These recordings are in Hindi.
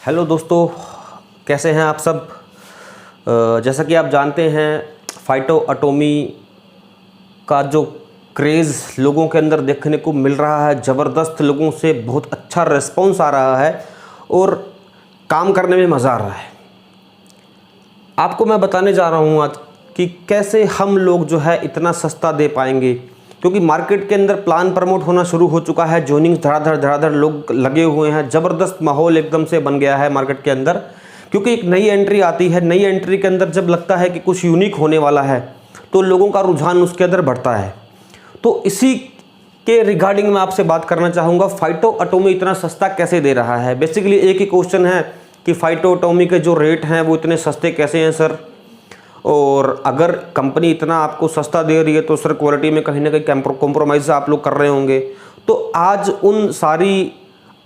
हेलो दोस्तों, कैसे हैं आप सब। जैसा कि आप जानते हैं, फाइटो एटॉमी का जो क्रेज़ लोगों के अंदर देखने को मिल रहा है, ज़बरदस्त, लोगों से बहुत अच्छा रिस्पॉन्स आ रहा है और काम करने में मज़ा आ रहा है। आपको मैं बताने जा रहा हूँ आज कि कैसे हम लोग जो है इतना सस्ता दे पाएंगे, क्योंकि मार्केट के अंदर प्लान प्रमोट होना शुरू हो चुका है। जॉइनिंग धड़ाधड़ लोग लगे हुए हैं, ज़बरदस्त माहौल एकदम से बन गया है मार्केट के अंदर, क्योंकि एक नई एंट्री आती है। नई एंट्री के अंदर जब लगता है कि कुछ यूनिक होने वाला है तो लोगों का रुझान उसके अंदर बढ़ता है। तो इसी के रिगार्डिंग मैं आपसे बात करना चाहूँगा, फाइटो एटॉमी इतना सस्ता कैसे दे रहा है। बेसिकली एक ही क्वेश्चन है कि फाइटो एटॉमी के जो रेट हैं वो इतने सस्ते कैसे हैं सर, और अगर कंपनी इतना आपको सस्ता दे रही है तो सर क्वालिटी में कहीं ना कहीं कॉम्प्रोमाइज़ आप लोग कर रहे होंगे। तो आज उन सारी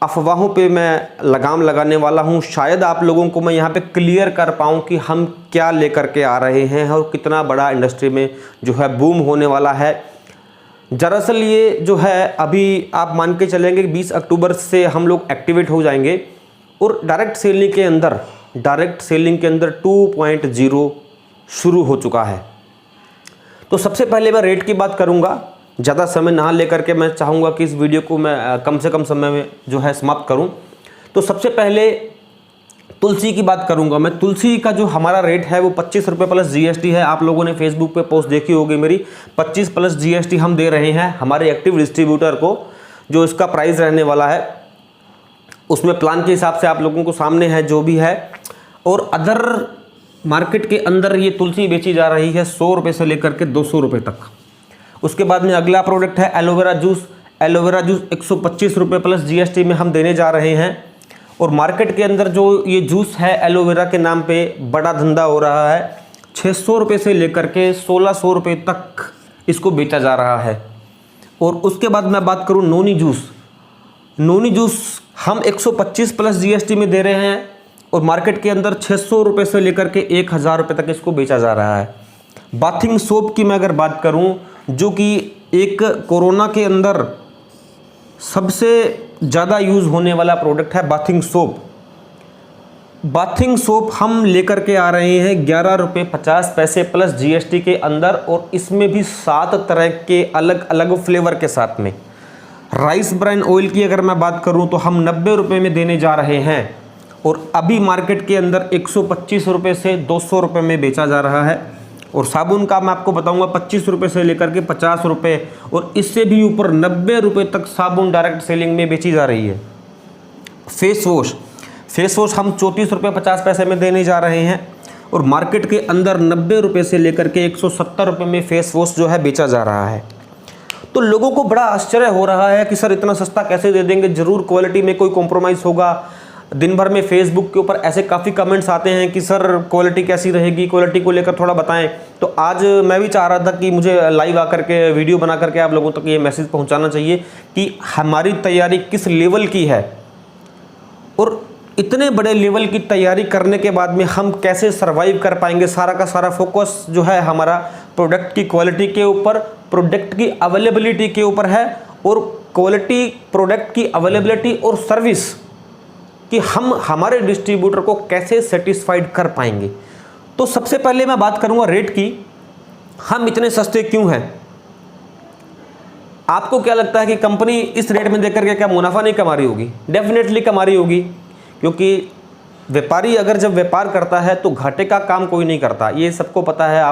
अफवाहों पे मैं लगाम लगाने वाला हूँ। शायद आप लोगों को मैं यहाँ पे क्लियर कर पाऊँ कि हम क्या लेकर के आ रहे हैं और कितना बड़ा इंडस्ट्री में जो है बूम होने वाला है। दरअसल ये जो है अभी आप मान के चलेंगे 20 अक्टूबर से हम लोग एक्टिवेट हो जाएंगे और डायरेक्ट सेलिंग के अंदर 2.0 शुरू हो चुका है। तो सबसे पहले मैं रेट की बात करूंगा, ज़्यादा समय ना लेकर के मैं चाहूँगा कि इस वीडियो को मैं कम से कम समय में जो है समाप्त करूं। तो सबसे पहले तुलसी की बात करूंगा मैं। तुलसी का जो हमारा रेट है वो 25 रुपये प्लस जीएसटी है। आप लोगों ने फेसबुक पे पोस्ट देखी होगी मेरी, 25 प्लस जीएसटी हम दे रहे हैं हमारे एक्टिव डिस्ट्रीब्यूटर को। जो इसका प्राइस रहने वाला है उसमें प्लान के हिसाब से आप लोगों को सामने है जो भी है। और अदर मार्केट के अंदर ये तुलसी बेची जा रही है 100 रुपये से लेकर के 200 रुपये तक। उसके बाद में अगला प्रोडक्ट है एलोवेरा जूस। एलोवेरा जूस 125 रुपये प्लस जीएसटी में हम देने जा रहे हैं। और मार्केट के अंदर जो ये जूस है एलोवेरा के नाम पे बड़ा धंधा हो रहा है। 600 रुपये से लेकर के 1600 रुपये तक इसको बेचा जा रहा है। और उसके बाद मैं बात करूँ नोनी जूस हम 125 प्लस जीएसटी में दे रहे हैं और मार्केट के अंदर 600 रुपये से लेकर के 1000 रुपये तक इसको बेचा जा रहा है। बाथिंग सोप की मैं अगर बात करूं, जो कि एक कोरोना के अंदर सबसे ज़्यादा यूज़ होने वाला प्रोडक्ट है बाथिंग सोप हम लेकर के आ रहे हैं 11 रुपये 50 पैसे प्लस जीएसटी के अंदर। और इसमें भी 7 तरह के अलग अलग फ्लेवर के साथ में। राइस ब्रान ऑयल की अगर मैं बात करूं तो हम 90 रुपये में देने जा रहे हैं और अभी मार्केट के अंदर 125 रुपये से 200 रुपये में बेचा जा रहा है। और साबुन का मैं आपको बताऊंगा 25 रुपये से लेकर के 50 रुपये और इससे भी ऊपर 90 रुपये तक साबुन डायरेक्ट सेलिंग में बेची जा रही है। फेस वॉश हम 34 रुपये 50 पैसे में देने जा रहे हैं और मार्केट के अंदर 90 रुपये से लेकर के 170 रुपये में फेस वॉश जो है बेचा जा रहा है। तो लोगों को बड़ा आश्चर्य हो रहा है कि सर इतना सस्ता कैसे दे देंगे, ज़रूर क्वालिटी में कोई कॉम्प्रोमाइज़ होगा। दिन भर में फेसबुक के ऊपर ऐसे काफ़ी कमेंट्स आते हैं कि सर क्वालिटी कैसी रहेगी, क्वालिटी को लेकर थोड़ा बताएं। तो आज मैं भी चाह रहा था कि मुझे लाइव आकर के वीडियो बना करके आप लोगों तक ये मैसेज पहुंचाना चाहिए कि हमारी तैयारी किस लेवल की है और इतने बड़े लेवल की तैयारी करने के बाद में हम कैसे सर्वाइव कर पाएंगे। सारा का सारा फोकस जो है हमारा प्रोडक्ट की क्वालिटी के ऊपर, प्रोडक्ट की अवेलेबिलिटी के ऊपर है और क्वालिटी, प्रोडक्ट की अवेलेबिलिटी और सर्विस कि हम हमारे डिस्ट्रीब्यूटर को कैसे सेटिस्फाइड कर पाएंगे। तो सबसे पहले मैं बात करूंगा रेट की। हम इतने सस्ते क्यों हैं? आपको क्या लगता है कि कंपनी इस रेट में देकर के क्या मुनाफा नहीं कमा रही होगी? डेफिनेटली कमा रही होगी, क्योंकि व्यापारी अगर जब व्यापार करता है तो घाटे का काम कोई नहीं करता, ये सबको पता है।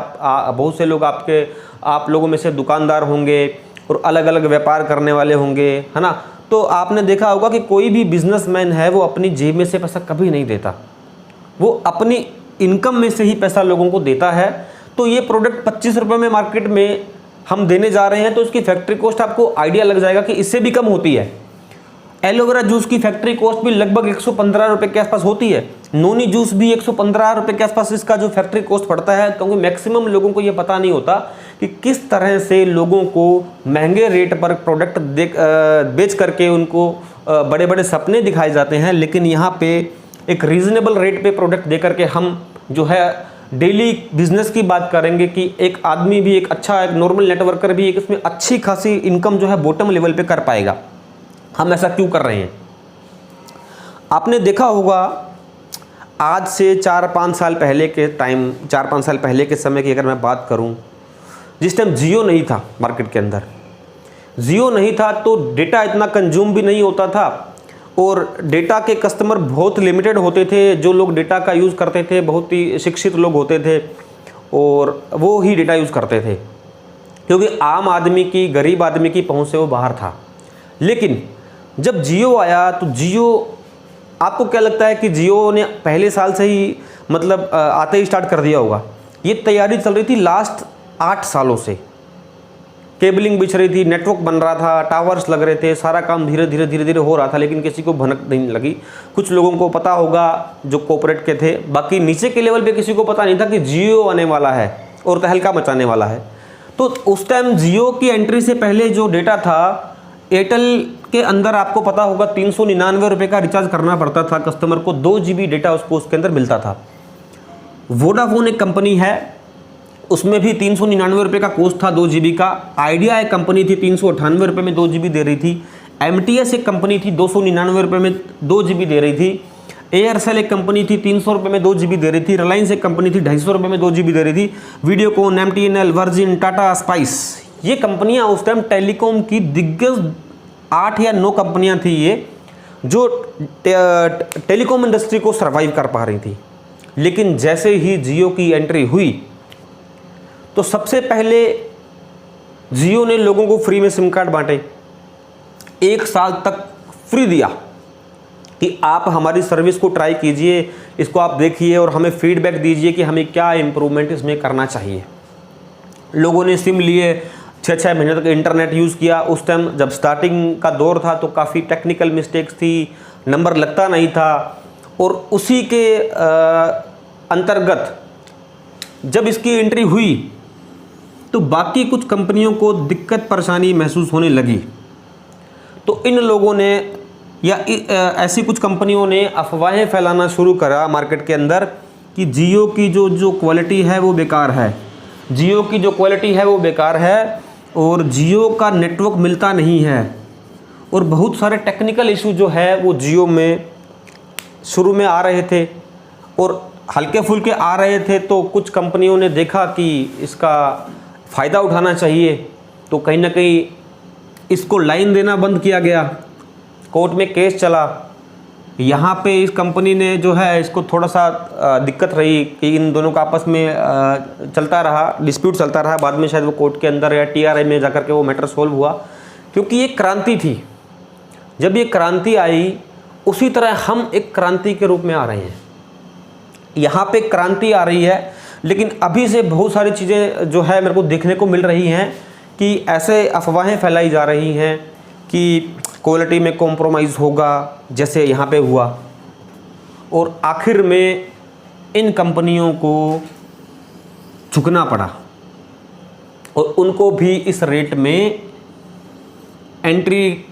बहुत से लोग आप लोगों में से दुकानदार होंगे और अलग अलग व्यापार करने वाले होंगे, है ना। तो आपने देखा होगा कि कोई भी बिजनेसमैन है वो अपनी जेब में से पैसा कभी नहीं देता, वो अपनी इनकम में से ही पैसा लोगों को देता है। तो ये प्रोडक्ट 25 रुपये में मार्केट में हम देने जा रहे हैं तो इसकी फैक्ट्री कॉस्ट आपको आइडिया लग जाएगा कि इससे भी कम होती है। एलोवेरा जूस की फैक्ट्री कॉस्ट भी लगभग 115 रुपये के आसपास होती है। नोनी जूस भी 115 रुपये के आसपास इसका जो फैक्ट्री कॉस्ट पड़ता है, क्योंकि मैक्सिमम लोगों को ये पता नहीं होता कि किस तरह से लोगों को महंगे रेट पर प्रोडक्ट बेच करके उनको बड़े बड़े सपने दिखाए जाते हैं। लेकिन यहाँ पे एक रीज़नेबल रेट पे प्रोडक्ट दे करके हम जो है डेली बिजनेस की बात करेंगे कि एक आदमी भी, एक अच्छा एक नॉर्मल नेटवर्कर भी एक इसमें अच्छी खासी इनकम जो है बॉटम लेवल पे कर पाएगा। हम ऐसा क्यों कर रहे हैं? आपने देखा होगा आज से 4-5 साल पहले के टाइम, 4-5 साल पहले के समय की अगर मैं बात करूं, जिस टाइम जियो नहीं था मार्केट के अंदर, जियो नहीं था तो डेटा इतना कंज्यूम भी नहीं होता था और डेटा के कस्टमर बहुत लिमिटेड होते थे। जो लोग डेटा का यूज़ करते थे बहुत ही शिक्षित लोग होते थे और वो ही डेटा यूज़ करते थे, क्योंकि आम आदमी की, गरीब आदमी की पहुंच से वो बाहर था। लेकिन जब जियो आया तो जियो, आपको क्या लगता है कि जियो ने पहले साल से ही मतलब आते ही स्टार्ट कर दिया होगा? ये तैयारी चल रही थी लास्ट 8 सालों से। केबलिंग बिछ रही थी, नेटवर्क बन रहा था, टावर्स लग रहे थे, सारा काम धीरे धीरे हो रहा था, लेकिन किसी को भनक नहीं लगी। कुछ लोगों को पता होगा जो कॉर्पोरेट के थे, बाकी नीचे के लेवल पे किसी को पता नहीं था कि जियो आने वाला है और तहलका मचाने वाला है। तो उस टाइम जियो की एंट्री से पहले जो डेटा था, एयरटेल के अंदर आपको पता होगा 399 रुपये का रिचार्ज करना पड़ता था कस्टमर को, 2 GB डेटा उसको उसके अंदर मिलता था। वोडाफोन एक कंपनी है, उसमें भी 399 रुपये का कोस्ट था 2 GB का। आइडिया एक कंपनी थी 398 रुपये में 2 GB दे रही थी। MTS एक कंपनी थी 299 रुपये में 2 GB दे रही थी। एयरसेल एक कंपनी थी 300 रुपये में 2 GB दे रही थी। रिलायंस एक कंपनी थी 250 रुपये में 2 GB दे रही थी। Videocon, MTNL, virgin, Tata, spice, ये कंपनियां उस टाइम टेलीकॉम की दिग्गज 8 या 9 कंपनियां थी ये, जो टेलीकॉम इंडस्ट्री को सर्वाइव कर पा रही थी। लेकिन जैसे ही जियो की एंट्री हुई तो सबसे पहले जियो ने लोगों को फ्री में सिम कार्ड बांटे, 1 साल तक फ्री दिया कि आप हमारी सर्विस को ट्राई कीजिए, इसको आप देखिए और हमें फीडबैक दीजिए कि हमें क्या इम्प्रूवमेंट इसमें करना चाहिए। लोगों ने सिम लिए, 6-6 महीने तक इंटरनेट यूज़ किया। उस टाइम जब स्टार्टिंग का दौर था तो काफ़ी टेक्निकल मिस्टेक्स थी, नंबर लगता नहीं था, और उसी के अंतर्गत जब इसकी एंट्री हुई तो बाकी कुछ कंपनियों को दिक्कत परेशानी महसूस होने लगी। तो इन लोगों ने या ऐसी कुछ कंपनियों ने अफवाहें फैलाना शुरू करा मार्केट के अंदर कि जियो की जो क्वालिटी है वो बेकार है, जियो की जो क्वालिटी है वो बेकार है और जियो का नेटवर्क मिलता नहीं है। और बहुत सारे टेक्निकल इशू जो है वो जियो में शुरू में आ रहे थे और हल्के फुल्के आ रहे थे। तो कुछ कंपनियों ने देखा कि इसका फ़ायदा उठाना चाहिए, तो कहीं ना कहीं इसको लाइन देना बंद किया गया। कोर्ट में केस चला, यहाँ पे इस कंपनी ने जो है इसको थोड़ा सा दिक्कत रही कि इन दोनों का आपस में चलता रहा, डिस्प्यूट चलता रहा। बाद में शायद वो कोर्ट के अंदर या TRI में जाकर के वो मैटर सोल्व हुआ, क्योंकि ये क्रांति थी। जब ये क्रांति आई उसी तरह हम एक क्रांति के रूप में आ रहे हैं। यहाँ पे क्रांति आ रही है, लेकिन अभी से बहुत सारी चीज़ें जो है मेरे को देखने को मिल रही हैं कि ऐसे अफवाहें फैलाई जा रही हैं कि क्वालिटी में कॉम्प्रोमाइज़ होगा, जैसे यहाँ पे हुआ। और आखिर में इन कंपनियों को झुकना पड़ा और उनको भी इस रेट में एंट्री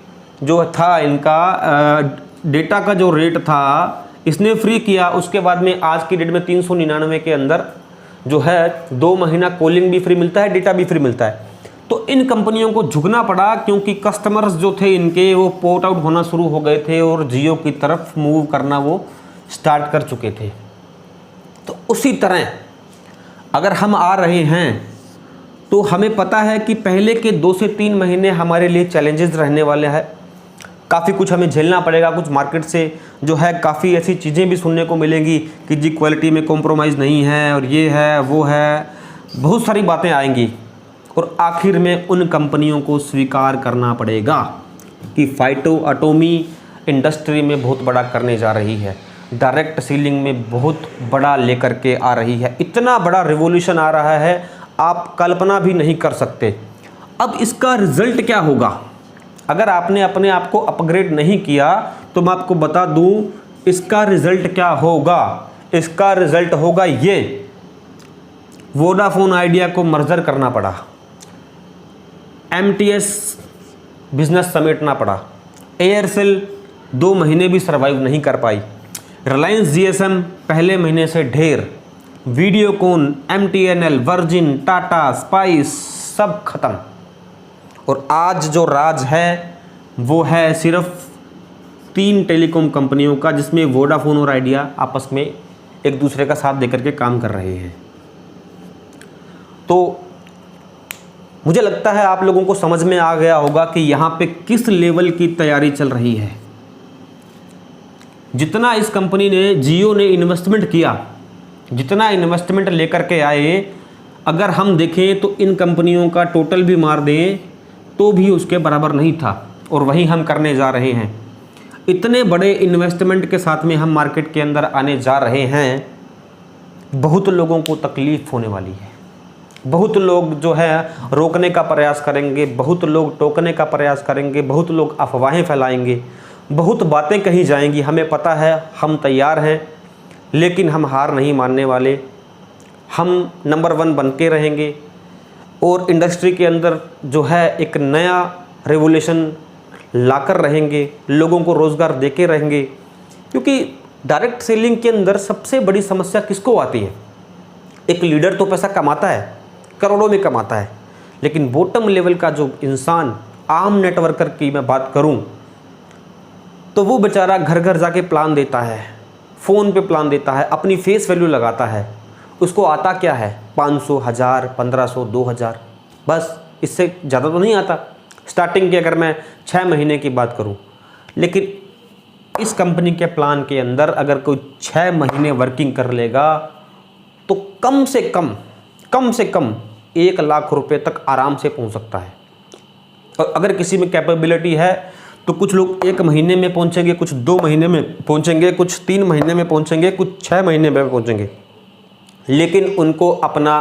जो था, इनका डेटा का जो रेट था इसने फ्री किया। उसके बाद में आज की डेट में 399 के अंदर जो है 2 महीना कॉलिंग भी फ्री मिलता है, डेटा भी फ्री मिलता है। तो इन कंपनियों को झुकना पड़ा क्योंकि कस्टमर्स जो थे इनके वो पोर्ट आउट होना शुरू हो गए थे और जियो की तरफ मूव करना वो स्टार्ट कर चुके थे। तो उसी तरह अगर हम आ रहे हैं तो हमें पता है कि पहले के 2 से 3 महीने हमारे लिए चैलेंजेस रहने वाले हैं। काफ़ी कुछ हमें झेलना पड़ेगा, कुछ मार्केट से जो है काफ़ी ऐसी चीज़ें भी सुनने को मिलेंगी कि जी क्वालिटी में कॉम्प्रोमाइज़ नहीं है और ये है वो है, बहुत सारी बातें आएंगी। और आखिर में उन कंपनियों को स्वीकार करना पड़ेगा कि फाइटो एटॉमी इंडस्ट्री में बहुत बड़ा करने जा रही है, डायरेक्ट सीलिंग में बहुत बड़ा लेकर के आ रही है। इतना बड़ा रिवॉल्यूशन आ रहा है, आप कल्पना भी नहीं कर सकते। अब इसका रिज़ल्ट क्या होगा? अगर आपने अपने आप को अपग्रेड नहीं किया तो मैं आपको बता दूं इसका रिज़ल्ट क्या होगा। इसका रिज़ल्ट होगा ये, वोडाफोन आइडिया को मर्जर करना पड़ा, MTS बिजनेस समेटना पड़ा, एयरसेल 2 महीने भी सर्वाइव नहीं कर पाई, रिलायंस GSM पहले महीने से ढेर, Videocon, MTNL, virgin, Tata, spice सब खत्म। और आज जो राज है वो है सिर्फ 3 टेलीकॉम कंपनियों का, जिसमें वोडाफोन और आइडिया आपस में एक दूसरे का साथ देकर के काम कर रहे हैं। तो मुझे लगता है आप लोगों को समझ में आ गया होगा कि यहाँ पे किस लेवल की तैयारी चल रही है। जितना इस कंपनी ने, जियो ने इन्वेस्टमेंट किया, जितना इन्वेस्टमेंट लेकर के आए, अगर हम देखें तो इन कंपनियों का टोटल भी मार दें तो भी उसके बराबर नहीं था, और वही हम करने जा रहे हैं। इतने बड़े इन्वेस्टमेंट के साथ में हम मार्केट के अंदर आने जा रहे हैं, बहुत लोगों को तकलीफ़ होने वाली है। बहुत लोग जो है रोकने का प्रयास करेंगे, बहुत लोग टोकने का प्रयास करेंगे, बहुत लोग अफवाहें फैलाएंगे, बहुत बातें कही जाएंगी। हमें पता है, हम तैयार हैं, लेकिन हम हार नहीं मानने वाले। हम नंबर 1 बन के रहेंगे और इंडस्ट्री के अंदर जो है एक नया रेवोल्यूशन लाकर रहेंगे, लोगों को रोज़गार देके रहेंगे। क्योंकि डायरेक्ट सेलिंग के अंदर सबसे बड़ी समस्या किसको आती है? एक लीडर तो पैसा कमाता है, करोड़ों में कमाता है, लेकिन बॉटम लेवल का जो इंसान, आम नेटवर्कर की मैं बात करूं, तो वो बेचारा घर घर जाके प्लान देता है, फ़ोन पे प्लान देता है, अपनी फेस वैल्यू लगाता है। उसको आता क्या है? 500, 1000, 1500, 2000, बस, इससे ज़्यादा तो नहीं आता स्टार्टिंग की, अगर मैं 6 महीने की बात करूं। लेकिन इस कंपनी के प्लान के अंदर अगर कोई 6 महीने वर्किंग कर लेगा तो कम से कम 1 लाख रुपए तक आराम से पहुंच सकता है। और अगर किसी में कैपेबिलिटी है तो कुछ लोग 1 महीने में पहुंचेंगे, कुछ 2 महीने में पहुंचेंगे, कुछ 3 महीने में पहुंचेंगे, कुछ 6 महीने में पहुंचेंगे। लेकिन उनको अपना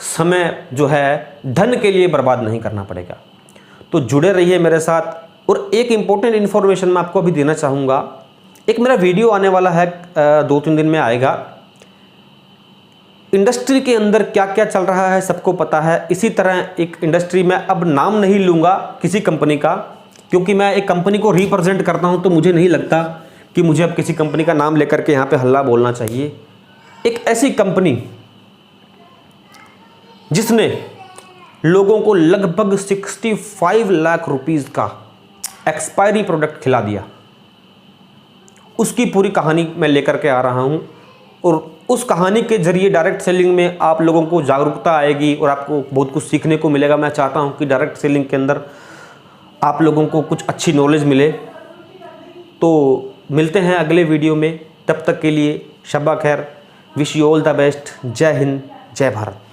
समय जो है धन के लिए बर्बाद नहीं करना पड़ेगा। तो जुड़े रहिए मेरे साथ। और एक इम्पोर्टेंट इन्फॉर्मेशन मैं आपको अभी देना चाहूँगा। एक मेरा वीडियो आने वाला है, 2-3 दिन में आएगा। इंडस्ट्री के अंदर क्या क्या चल रहा है सबको पता है। इसी तरह एक इंडस्ट्री में, अब नाम नहीं लूँगा किसी कंपनी का, क्योंकि मैं एक कंपनी को रिप्रेजेंट करता हूँ, तो मुझे नहीं लगता कि मुझे अब किसी कंपनी का नाम लेकर के यहाँ पे हल्ला बोलना चाहिए। एक ऐसी कंपनी जिसने लोगों को लगभग 65 लाख रुपीस का एक्सपायरी प्रोडक्ट खिला दिया, उसकी पूरी कहानी मैं लेकर के आ रहा हूं। और उस कहानी के जरिए डायरेक्ट सेलिंग में आप लोगों को जागरूकता आएगी और आपको बहुत कुछ सीखने को मिलेगा। मैं चाहता हूं कि डायरेक्ट सेलिंग के अंदर आप लोगों को कुछ अच्छी नॉलेज मिले। तो मिलते हैं अगले वीडियो में, तब तक के लिए शब्बा खैर, wish you all the best. जय हिंद, जय भारत।